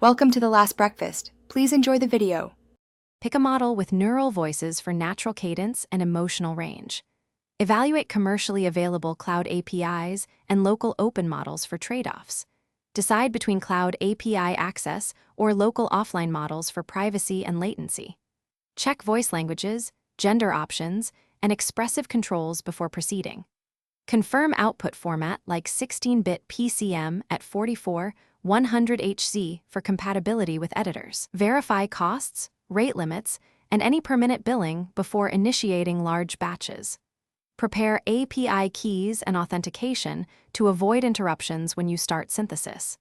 Welcome to The Last Breakfast. Please enjoy the video. Pick a model with neural voices for natural cadence and emotional range. Evaluate commercially available cloud APIs and local open models for trade-offs. Decide between cloud API access or local offline models for privacy and latency. Check voice languages, gender options, and expressive controls before proceeding. Confirm output format like 16-bit PCM at 44/100 HZ for compatibility with editors. Verify costs, rate limits, and any per-minute billing before initiating large batches. Prepare API keys and authentication to avoid interruptions when you start synthesis.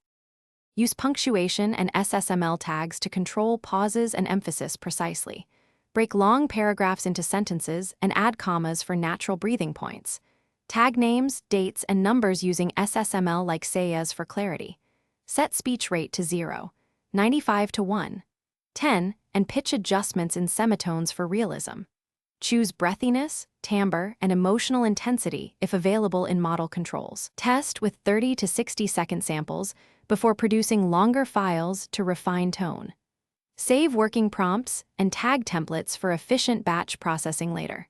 Use punctuation and SSML tags to control pauses and emphasis precisely. Break long paragraphs into sentences and add commas for natural breathing points. Tag names, dates, and numbers using SSML like sayas for clarity. Set speech rate to 0, 95 to 1, 10, and pitch adjustments in semitones for realism. Choose breathiness, timbre, and emotional intensity if available in model controls. Test with 30 to 60-second samples before producing longer files to refine tone. Save working prompts and tag templates for efficient batch processing later.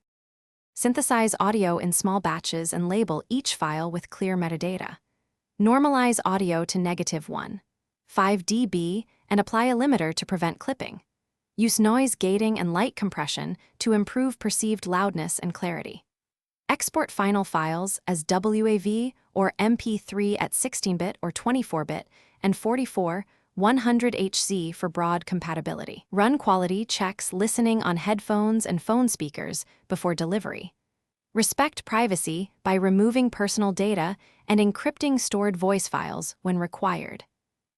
Synthesize audio in small batches and label each file with clear metadata. Normalize audio to -1.5 dB and apply a limiter to prevent clipping. Use noise gating and light compression to improve perceived loudness and clarity. Export final files as WAV or MP3 at 16-bit or 24-bit and 44/100 HZ for broad compatibility. Run quality checks listening on headphones and phone speakers before delivery. Respect privacy by removing personal data and encrypting stored voice files when required.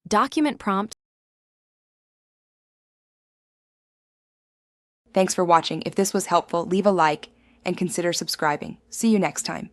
Document prompts. Thanks for watching. If this was helpful, leave a like and consider subscribing. See you next time.